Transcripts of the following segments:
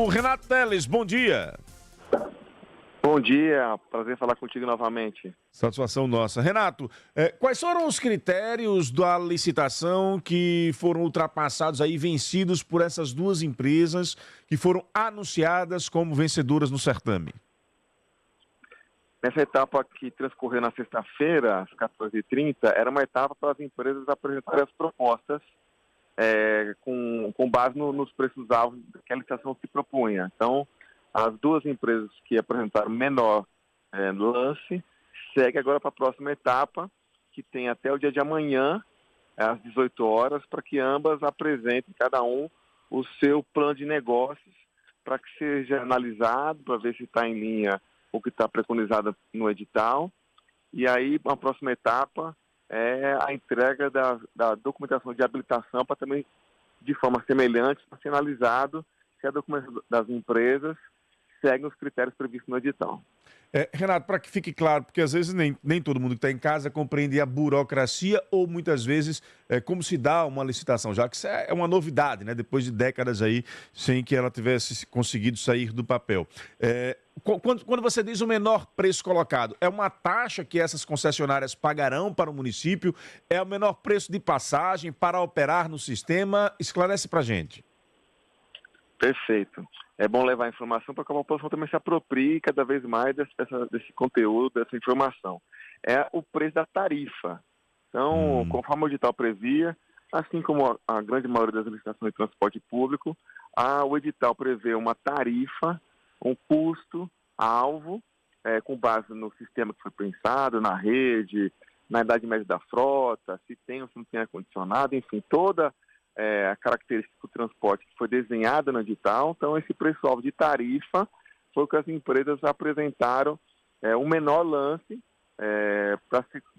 o Renato Teles, bom dia. Bom dia, prazer falar contigo novamente. Satisfação nossa. Renato, quais foram os critérios da licitação que foram ultrapassados aí, vencidos por essas duas empresas que foram anunciadas como vencedoras no certame? Nessa etapa que transcorreu na sexta-feira, às 14h30, era uma etapa para as empresas apresentarem as propostas com base nos preços-alvos que a licitação se propunha. Então, as duas empresas que apresentaram menor lance seguem agora para a próxima etapa, que tem até o dia de amanhã, às 18 horas, para que ambas apresentem cada um o seu plano de negócios, para que seja analisado, para ver se está em linha o que está preconizado no edital. E aí, a próxima etapa é a entrega da documentação de habilitação, para também, de forma semelhante, para ser analisado se a documentação das empresas segue os critérios previstos no edital. Renato, para que fique claro, porque às vezes nem todo mundo que está em casa compreende a burocracia ou muitas vezes como se dá uma licitação, já que isso é uma novidade, né? Depois de décadas aí sem que ela tivesse conseguido sair do papel. Quando você diz o menor preço colocado, é uma taxa que essas concessionárias pagarão para o município? É o menor preço de passagem para operar no sistema? Esclarece para a gente. Perfeito. É bom levar a informação para que a população também se aproprie cada vez mais desse conteúdo, dessa informação. É o preço da tarifa. Então, conforme o edital previa, assim como a grande maioria das licitações de transporte público, o edital prevê uma tarifa, um custo, alvo, com base no sistema que foi pensado, na rede, na idade média da frota, se tem ou se não tem ar-condicionado, enfim, toda a característica do transporte que foi desenhada no edital. Então, esse preço-alvo de tarifa foi o que as empresas apresentaram, o menor lance,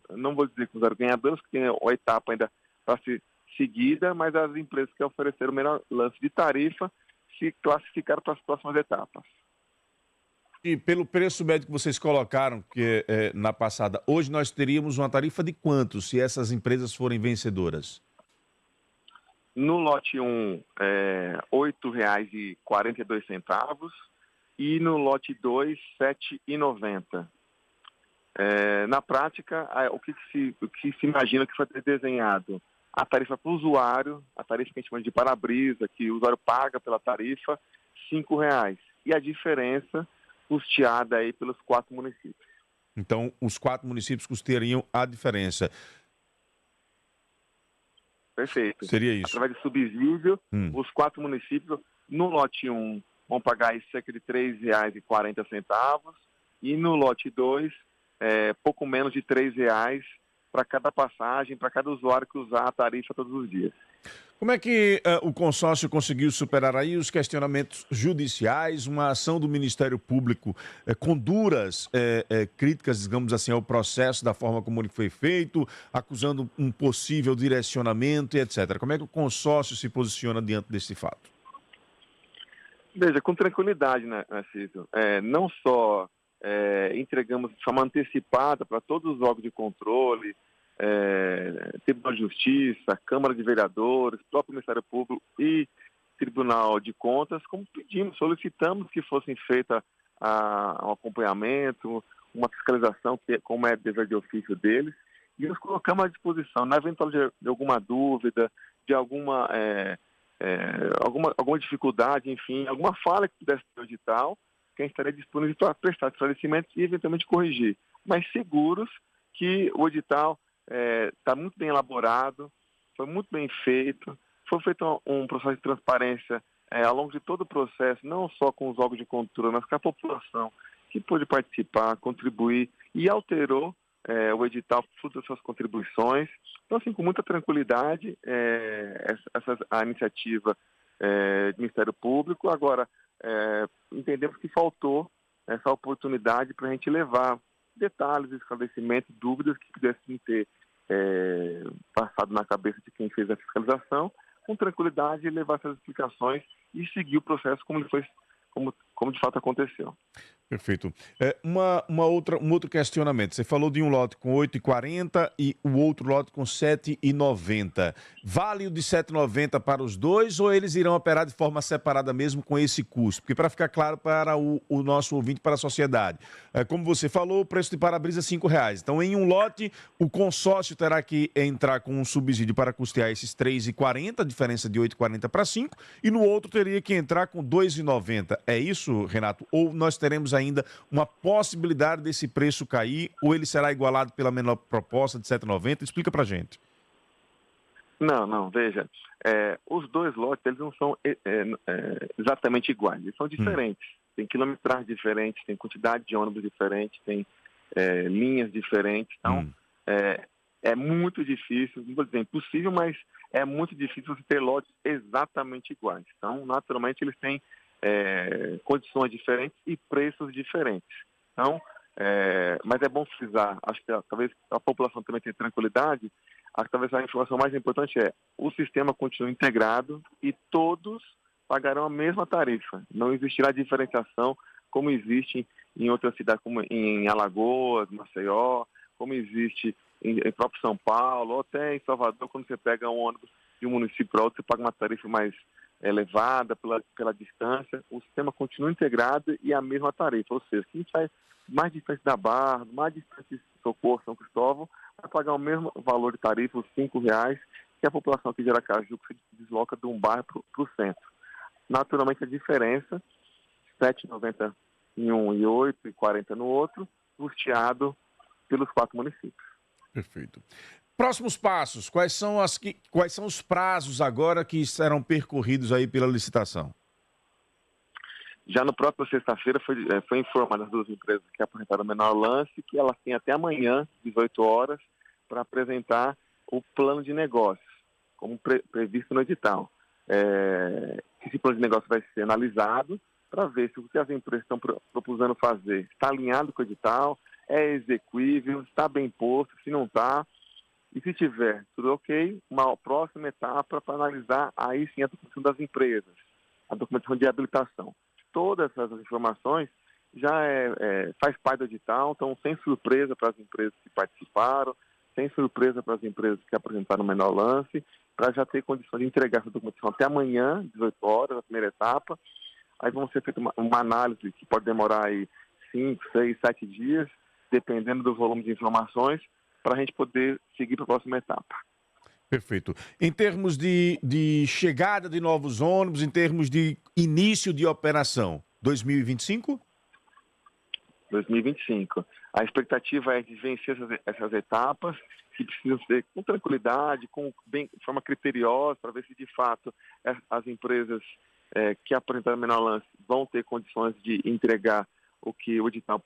não vou dizer com os ganhadores, que tem a etapa ainda para ser seguida, mas as empresas que ofereceram o menor lance de tarifa se classificaram para as próximas etapas. E pelo preço médio que vocês colocaram na passada, hoje nós teríamos uma tarifa de quanto, se essas empresas forem vencedoras? No lote 1, R$ 8,42 e no lote 2, R$ 7,90. Na prática, o que se imagina que foi desenhado? A tarifa para o usuário, a tarifa que a gente chama de para-brisa, que o usuário paga pela tarifa, R$ 5,00. E a diferença custeada aí pelos 4 municípios. Então, os 4 municípios custariam a diferença. Perfeito. Seria isso. Através de subsídio, os 4 municípios, no lote 1, vão pagar aí cerca de R$ 3,40 e no lote 2, pouco menos de R$ 3,00 para cada passagem, para cada usuário que usar a tarifa todos os dias. Como é que o consórcio conseguiu superar aí os questionamentos judiciais, uma ação do Ministério Público com duras críticas, digamos assim, ao processo, da forma como ele foi feito, acusando um possível direcionamento e etc. Como é que o consórcio se posiciona diante desse fato? Veja, com tranquilidade, né, Cícero? Não só entregamos de forma antecipada para todos os órgãos de controle, Tribunal de Justiça, Câmara de Vereadores, próprio Ministério Público e Tribunal de Contas, como solicitamos que fossem feitas um acompanhamento, uma fiscalização, como é dever de ofício deles, e nos colocamos à disposição, na eventualidade de alguma dúvida, de alguma dificuldade, enfim, alguma falha que pudesse ter no edital, quem estaria disponível para prestar esclarecimentos e eventualmente corrigir, mas seguros que o edital está muito bem elaborado, foi muito bem feito, foi feito um processo de transparência ao longo de todo o processo, não só com os órgãos de controle, mas com a população que pôde participar, contribuir e alterou o edital fruto das suas contribuições. Então, assim, com muita tranquilidade, a iniciativa do Ministério Público. Agora, entendemos que faltou essa oportunidade para a gente levar detalhes, esclarecimentos, dúvidas que pudessem ter passado na cabeça de quem fez a fiscalização, com tranquilidade, levar essas explicações e seguir o processo como de fato aconteceu. Perfeito. Um outro questionamento. Você falou de um lote com 8,40 e o outro lote com 7,90. Vale o de 7,90 para os dois ou eles irão operar de forma separada mesmo com esse custo? Porque para ficar claro para o nosso ouvinte, para a sociedade, como você falou, o preço de para-brisa é R$ 5. Então, em um lote, o consórcio terá que entrar com um subsídio para custear esses 3,40, diferença de 8,40 para 5, e no outro teria que entrar com 2,90. É isso, Renato? Ou nós teremos ainda uma possibilidade desse preço cair, ou ele será igualado pela menor proposta de 7,90? Explica pra gente. Não, veja, os dois lotes, eles não são exatamente iguais, eles são diferentes. Tem quilometragem diferente, tem quantidade de ônibus diferente, tem linhas diferentes, então é muito difícil, não vou dizer impossível, mas é muito difícil você ter lotes exatamente iguais. Então, naturalmente, eles têm condições diferentes e preços diferentes. Então, mas é bom frisar, acho que talvez a população também tenha tranquilidade, acho que talvez a informação mais importante o sistema continua integrado e todos pagarão a mesma tarifa. Não existirá diferenciação como existe em outras cidades, como em Alagoas, Maceió, como existe em próprio São Paulo, ou até em Salvador, quando você pega um ônibus de um município para outro, você paga uma tarifa mais elevada pela distância. O sistema continua integrado e a mesma tarifa, ou seja, quem sai mais distante da Barra, mais distante de Socorro, São Cristóvão, vai pagar o mesmo valor de tarifa, os R$ 5, que a população aqui de Aracaju que se desloca de um bairro para o centro. Naturalmente, a diferença, R$ 7,90 em um e R$ 8,40 no outro, custeado pelos 4 municípios. Perfeito. Próximos passos, quais são os prazos agora que serão percorridos aí pela licitação? Já no próprio sexta-feira foi informado as duas empresas que apresentaram o menor lance que elas têm até amanhã, 18 horas, para apresentar o plano de negócios, como previsto no edital. Esse plano de negócio vai ser analisado para ver se o que as empresas estão proposando fazer está alinhado com o edital, é execuível, está bem posto, se não está. E se tiver tudo ok, uma próxima etapa para analisar aí sim a documentação das empresas, a documentação de habilitação. Todas essas informações já faz parte do edital, então sem surpresa para as empresas que participaram, sem surpresa para as empresas que apresentaram o menor lance, para já ter condições de entregar essa documentação até amanhã, 18 horas, a primeira etapa. Aí vão ser feita uma análise que pode demorar aí 5, 6, 7 dias, dependendo do volume de informações, para a gente poder seguir para a próxima etapa. Perfeito. Em termos de chegada de novos ônibus, em termos de início de operação, 2025? 2025. A expectativa é de vencer essas etapas, que precisam ser com tranquilidade, de forma criteriosa, para ver se de fato as empresas que apresentaram menor lance vão ter condições de entregar o que o edital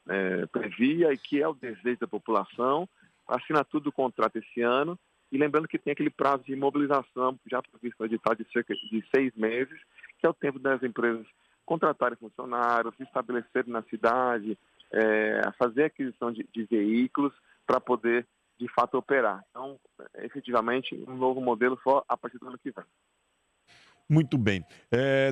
previa e que é o desejo da população, a assinatura do contrato esse ano, e lembrando que tem aquele prazo de mobilização já previsto no edital de cerca de 6 meses, que é o tempo das empresas contratarem funcionários, se estabelecerem na cidade, fazer aquisição de veículos para poder, de fato, operar. Então, efetivamente, um novo modelo só a partir do ano que vem. Muito bem.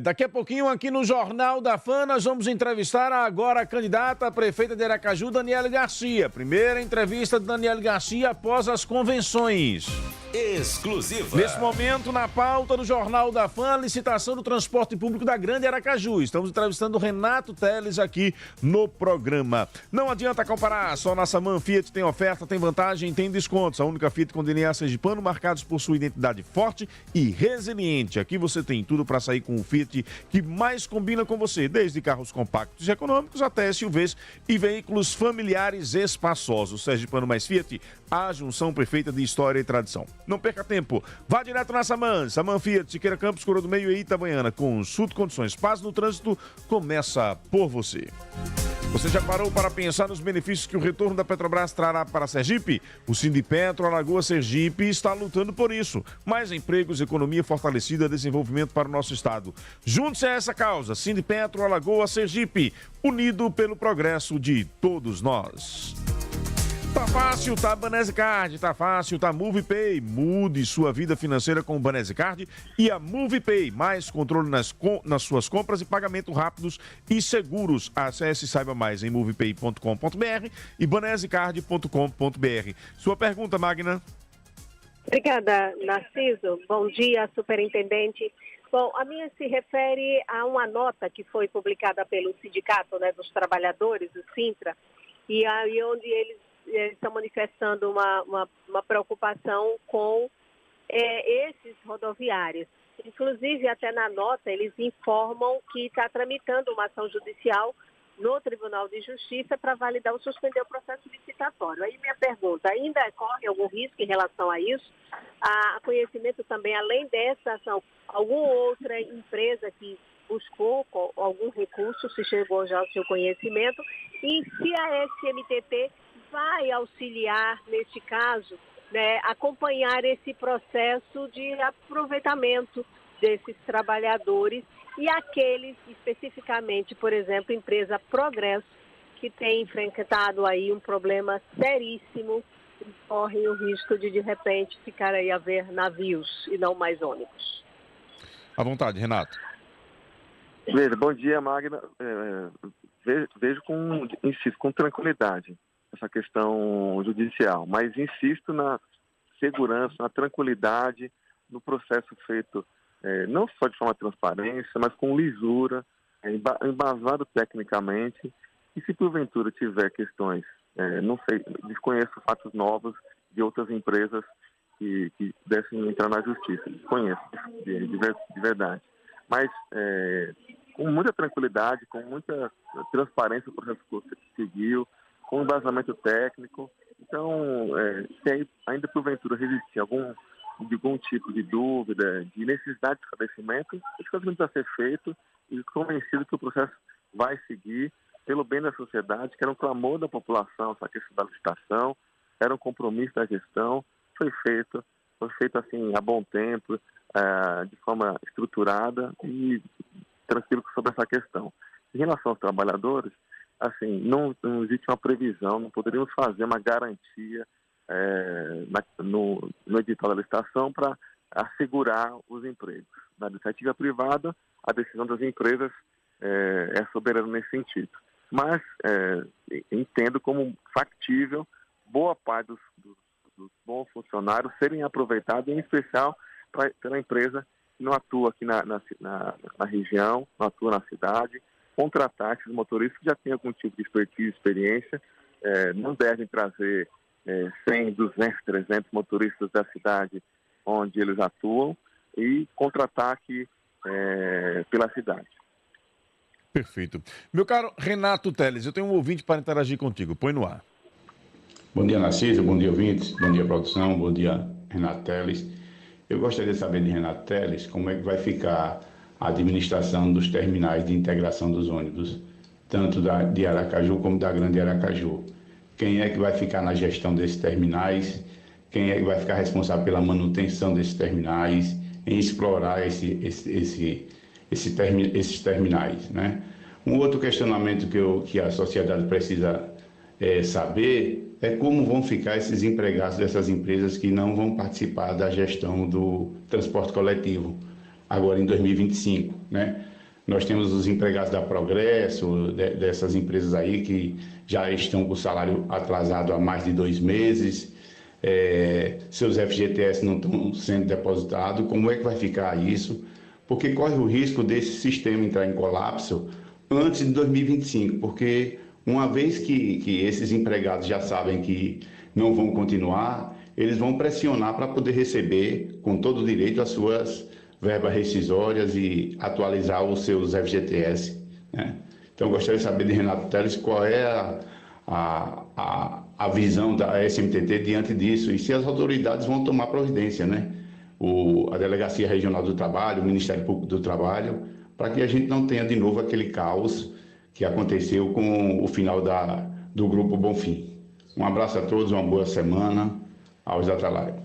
Daqui a pouquinho, aqui no Jornal da Fã, nós vamos entrevistar agora a candidata a prefeita de Aracaju, Daniele Garcia. Primeira entrevista de Daniele Garcia após as convenções. Exclusiva. Nesse momento, na pauta do Jornal da Fã, a licitação do transporte público da Grande Aracaju. Estamos entrevistando o Renato Teles aqui no programa. Não adianta comparar, só na Saman Fiat tem oferta, tem vantagem, tem descontos. A única Fiat com DNA sergipano marcados por sua identidade forte e resiliente. Aqui você tem tudo para sair com o Fiat que mais combina com você, desde carros compactos e econômicos até SUVs e veículos familiares espaçosos. Sergipano mais Fiat, a junção perfeita de história e tradição. Não perca tempo, vá direto na Saman Fiat, Siqueira Campos, Coroa do Meio e Itabaiana. Consulte condições, paz no trânsito, começa por você. Você já parou para pensar nos benefícios que o retorno da Petrobras trará para a Sergipe? O Sindipetro Alagoas Sergipe está lutando por isso. Mais empregos, economia fortalecida, desenvolvimento para o nosso estado. Junte-se a essa causa. Sindipetro Alagoas Sergipe, unido pelo progresso de todos nós. Tá fácil, tá Banésicard, tá fácil, tá MovePay. Mude sua vida financeira com o Banésicard e a MovePay. Mais controle nas suas compras e pagamento rápidos e seguros. Acesse e saiba mais em movepay.com.br e banésicard.com.br. Sua pergunta, Magna? Obrigada, Narciso. Bom dia, superintendente. Bom, a minha se refere a uma nota que foi publicada pelo Sindicato, né, dos Trabalhadores, o Sintra, e aí onde eles estão manifestando uma preocupação com esses rodoviários. Inclusive, até na nota, eles informam que está tramitando uma ação judicial no Tribunal de Justiça para validar ou suspender o processo licitatório. Aí minha pergunta, ainda corre algum risco em relação a isso? A conhecimento também, além dessa ação, alguma outra empresa que buscou algum recurso, se chegou já ao seu conhecimento, e se a SMTT vai auxiliar, neste caso, né, acompanhar esse processo de aproveitamento desses trabalhadores e aqueles, especificamente, por exemplo, empresa Progresso, que tem enfrentado aí um problema seríssimo e correm o risco de repente, ficar aí a ver navios e não mais ônibus. À vontade, Renato. Veja, bom dia, Magna. Vejo com tranquilidade essa questão judicial, mas insisto na segurança, na tranquilidade, no processo feito não só de forma transparente, mas com lisura, embasado tecnicamente, e se porventura tiver questões, não sei, desconheço fatos novos de outras empresas que pudessem entrar na justiça, desconheço de verdade, mas com muita tranquilidade, com muita transparência o processo que seguiu, com embasamento técnico. Então, se ainda porventura resistir algum tipo de dúvida, de necessidade de esclarecimento, o esclarecimento vai ser feito e convencido que o processo vai seguir pelo bem da sociedade, que era um clamor da população, essa questão da licitação, era um compromisso da gestão, foi feito assim a bom tempo, de forma estruturada e tranquilo sobre essa questão. Em relação aos trabalhadores, assim, não existe uma previsão, não poderíamos fazer uma garantia no edital da licitação para assegurar os empregos. Na iniciativa privada, a decisão das empresas é soberana nesse sentido. Mas entendo como factível boa parte dos bons funcionários serem aproveitados, em especial pela empresa que não atua aqui na região, não atua na cidade, contratar esses motoristas que já têm algum tipo de expertise, experiência, não devem trazer 100, 200, 300 motoristas da cidade onde eles atuam e contratar aqui pela cidade. Perfeito. Meu caro Renato Teles, eu tenho um ouvinte para interagir contigo. Põe no ar. Bom dia, Narciso. Bom dia, ouvintes. Bom dia, produção. Bom dia, Renato Teles. Eu gostaria de saber de Renato Teles como é que vai ficar a administração dos terminais de integração dos ônibus, tanto de Aracaju como da Grande Aracaju. Quem é que vai ficar na gestão desses terminais? Quem é que vai ficar responsável pela manutenção desses terminais, em explorar esses terminais, né? Um outro questionamento que a sociedade precisa saber é como vão ficar esses empregados dessas empresas que não vão participar da gestão do transporte coletivo agora em 2025, né? Nós temos os empregados da Progresso, dessas empresas aí que já estão com o salário atrasado há mais de 2 meses, seus FGTS não estão sendo depositados. Como é que vai ficar isso? Porque corre o risco desse sistema entrar em colapso antes de 2025, porque uma vez que esses empregados já sabem que não vão continuar, eles vão pressionar para poder receber com todo o direito as suas verbas rescisórias e atualizar os seus FGTS, né? Então, eu gostaria de saber de Renato Teles qual é a visão da SMTT diante disso e se as autoridades vão tomar providência, né? A Delegacia Regional do Trabalho, o Ministério Público do Trabalho, para que a gente não tenha de novo aquele caos que aconteceu com o final do Grupo Bonfim. Um abraço a todos, uma boa semana aos da Atralaio.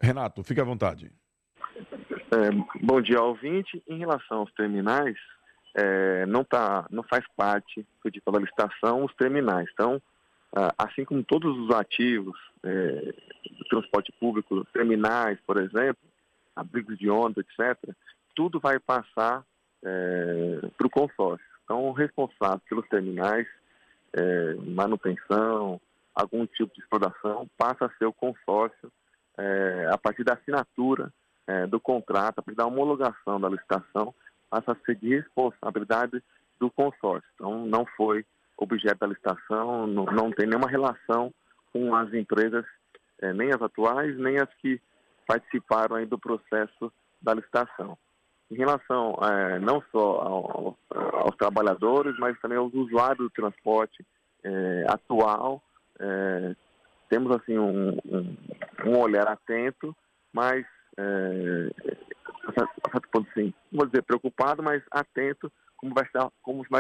Renato, fique à vontade. Bom dia, ouvinte. Em relação aos terminais, não faz parte de toda a licitação os terminais. Então, assim como todos os ativos do transporte público, terminais, por exemplo, abrigos de ônibus, etc., tudo vai passar para o consórcio. Então, o responsável pelos terminais, manutenção, algum tipo de exploração, passa a ser o consórcio a partir da assinatura do contrato, a partir da homologação da licitação, passa a ser de responsabilidade do consórcio. Então, não foi objeto da licitação, não tem nenhuma relação com as empresas, nem as atuais, nem as que participaram aí do processo da licitação. Em relação não só aos trabalhadores, mas também aos usuários do transporte atual, temos assim um olhar atento, mas a certo ponto, sim, não vou dizer preocupado, mas atento como vai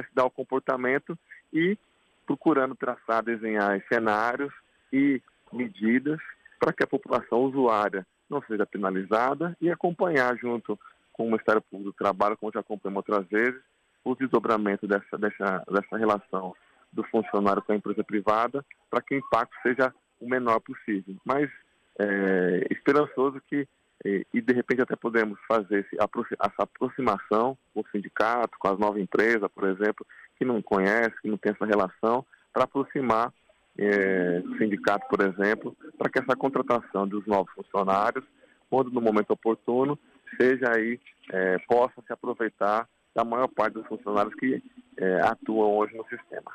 se dar o comportamento e procurando traçar, desenhar cenários e medidas para que a população usuária não seja penalizada e acompanhar junto com o Ministério Público do Trabalho, como já acompanhamos outras vezes, o desdobramento dessa relação do funcionário com a empresa privada para que o impacto seja o menor possível. Mas esperançoso que, e de repente até podemos fazer essa aproximação com o sindicato, com as novas empresas, por exemplo, que não conhece, que não tem essa relação, para aproximar o sindicato, por exemplo, para que essa contratação dos novos funcionários, quando no momento oportuno, seja aí, possa se aproveitar da maior parte dos funcionários que atuam hoje no sistema.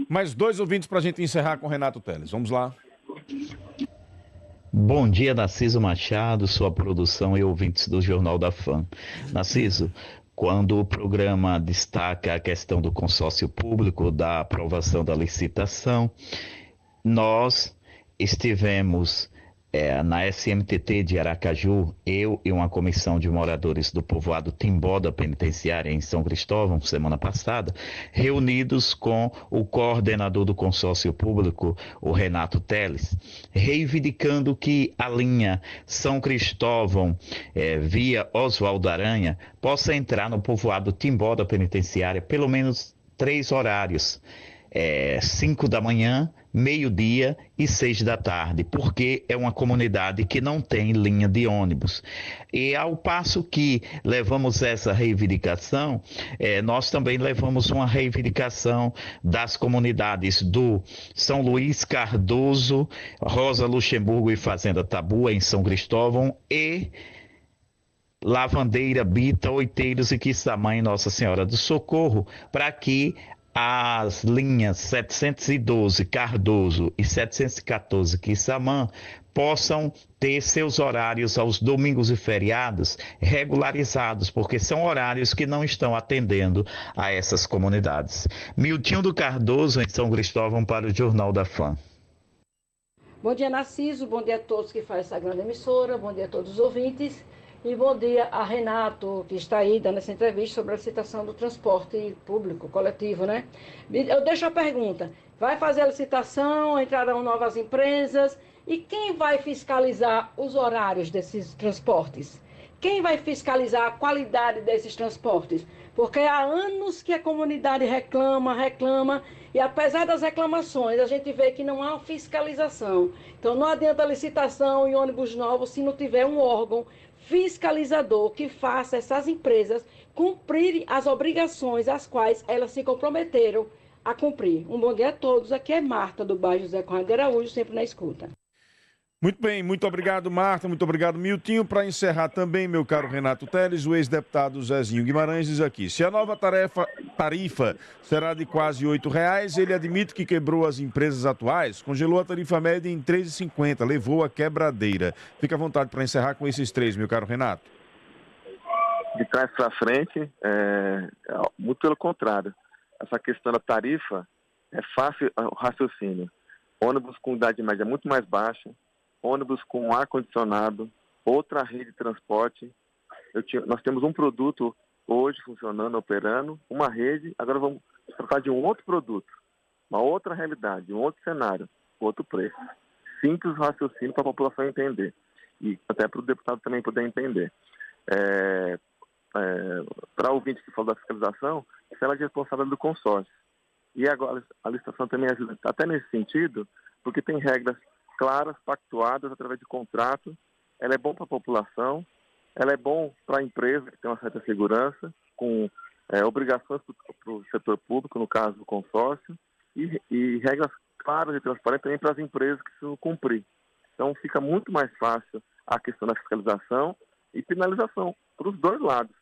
Mais 2 ouvintes para a gente encerrar com o Renato Teles. Vamos lá. Bom dia, Narciso Machado, sua produção e ouvintes do Jornal da Fã. Narciso, quando o programa destaca a questão do consórcio público, da aprovação da licitação, nós estivemos na SMTT de Aracaju, eu e uma comissão de moradores do povoado Timbó da Penitenciária em São Cristóvão, semana passada, reunidos com o coordenador do consórcio público, o Renato Teles, reivindicando que a linha São Cristóvão via Oswaldo Aranha possa entrar no povoado Timbó da Penitenciária pelo menos 3 horários. 5 da manhã, meio-dia e 6 da tarde, porque é uma comunidade que não tem linha de ônibus. E ao passo que levamos essa reivindicação, nós também levamos uma reivindicação das comunidades do São Luís Cardoso, Rosa Luxemburgo e Fazenda Tabu, em São Cristóvão, e Lavandeira, Bita, Oiteiros e Quissamã, em Nossa Senhora do Socorro, para que as linhas 712 Cardoso e 714 Quissamã possam ter seus horários aos domingos e feriados regularizados, porque são horários que não estão atendendo a essas comunidades. Miltinho do Cardoso, em São Cristóvão, para o Jornal da Fã. Bom dia, Narciso, bom dia a todos que fazem essa grande emissora, bom dia a todos os ouvintes. E bom dia a Renato, que está aí dando essa entrevista sobre a licitação do transporte público, coletivo, né? Eu deixo a pergunta, vai fazer a licitação, entrarão novas empresas, e quem vai fiscalizar os horários desses transportes? Quem vai fiscalizar a qualidade desses transportes? Porque há anos que a comunidade reclama, e apesar das reclamações, a gente vê que não há fiscalização. Então não adianta a licitação e ônibus novos se não tiver um órgão fiscalizador que faça essas empresas cumprirem as obrigações às quais elas se comprometeram a cumprir. Um bom dia a todos. Aqui é Marta, do bairro José Conrado de Araújo, sempre na escuta. Muito bem, muito obrigado, Marta, muito obrigado, Miltinho. Para encerrar também, meu caro Renato Teles, o ex-deputado Zezinho Guimarães diz aqui: se a nova tarifa será de quase R$ 8,00, ele admite que quebrou as empresas atuais, congelou a tarifa média em R$ 3,50, levou a quebradeira. Fica à vontade para encerrar com esses 3, meu caro Renato. De trás para frente, muito pelo contrário. Essa questão da tarifa é fácil o raciocínio. Ônibus com idade média muito mais baixa, ônibus com ar-condicionado, outra rede de transporte. Nós temos um produto hoje funcionando, operando, uma rede, agora vamos tratar de um outro produto, uma outra realidade, um outro cenário, outro preço. Simples raciocínio para a população entender e até para o deputado também poder entender. Para o ouvinte que falou da fiscalização, ela é responsável do consórcio. E agora a licitação também ajuda até nesse sentido, porque tem regras claras, pactuadas através de contrato. Ela é bom para a população, ela é bom para a empresa, que tem uma certa segurança, com obrigações para o setor público, no caso do consórcio, e regras claras e transparentes também para as empresas que precisam cumprir. Então fica muito mais fácil a questão da fiscalização e penalização para os dois lados,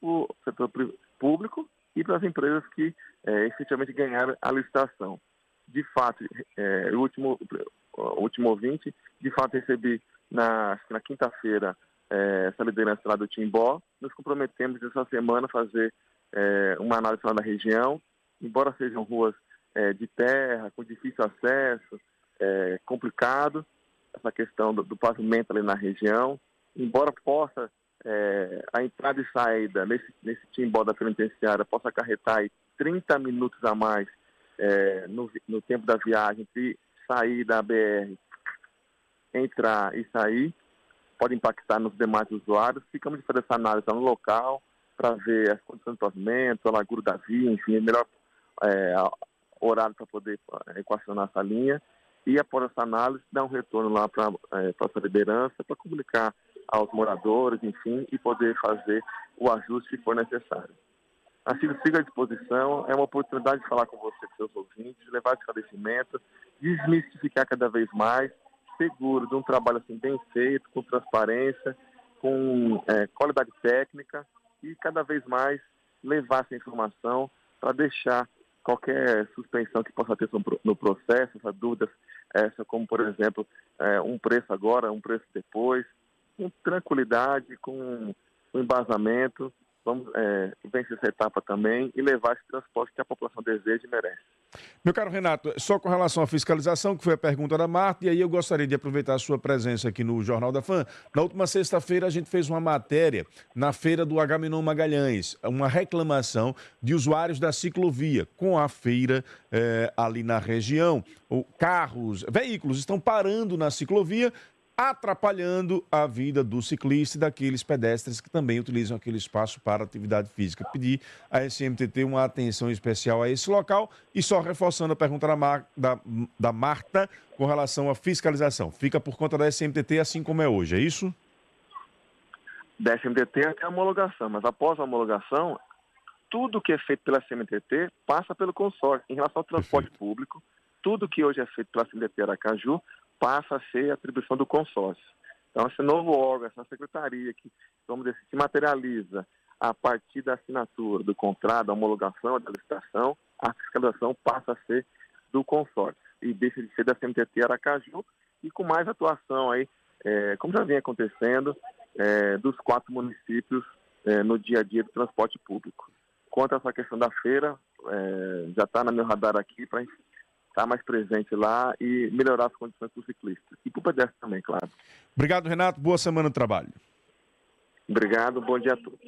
o setor público e para as empresas que efetivamente ganharam a licitação. De fato, o último ouvinte, de fato recebi na quinta-feira essa liderança lá do Timbó. Nos comprometemos essa semana a fazer uma análise lá na região, embora sejam ruas de terra, com difícil acesso, complicado, essa questão do pavimento ali na região, embora possa a entrada e saída nesse Timbó da penitenciária possa acarretar aí 30 minutos a mais no tempo da viagem, entre sair da BR, entrar e sair, pode impactar nos demais usuários. Ficamos de fazer essa análise lá no local para ver as condições do pavimento, a largura da via, enfim, melhor horário para poder equacionar essa linha. E após essa análise, dar um retorno lá para essa liderança, para comunicar aos moradores, enfim, e poder fazer o ajuste que for necessário. Assim, siga à disposição, é uma oportunidade de falar com você, com seus ouvintes, levar esclarecimento, desmistificar cada vez mais, seguro, de um trabalho assim bem feito, com transparência, com qualidade técnica e cada vez mais levar essa informação para deixar qualquer suspensão que possa ter no processo, essas dúvidas, como por exemplo, um preço agora, um preço depois, com tranquilidade, com embasamento. Vamos vencer essa etapa também e levar esse transporte que a população deseja e merece. Meu caro Renato, só com relação à fiscalização, que foi a pergunta da Marta, e aí eu gostaria de aproveitar a sua presença aqui no Jornal da Fã. Na última sexta-feira a gente fez uma matéria na feira do Agamenon Magalhães, uma reclamação de usuários da ciclovia com a feira ali na região. Veículos estão parando na ciclovia, atrapalhando a vida do ciclista e daqueles pedestres que também utilizam aquele espaço para atividade física. Pedir à SMTT uma atenção especial a esse local e só reforçando a pergunta da Marta com relação à fiscalização. Fica por conta da SMTT assim como é hoje, é isso? Da SMTT até a homologação, mas após a homologação, tudo que é feito pela SMTT passa pelo consórcio. Em relação ao transporte público, tudo que hoje é feito pela SMTT Aracaju passa a ser atribuição do consórcio. Então, esse novo órgão, essa secretaria que, vamos dizer, se materializa a partir da assinatura do contrato, da homologação, da licitação, a fiscalização passa a ser do consórcio e deixa de ser da CMTT Aracaju e com mais atuação aí, como já vem acontecendo, dos 4 municípios no dia a dia do transporte público. Quanto a essa questão da feira, já está no meu radar aqui para estar mais presente lá e melhorar as condições para o ciclista. E para o pedestre também, claro. Obrigado, Renato. Boa semana de trabalho. Obrigado. Bom dia a todos.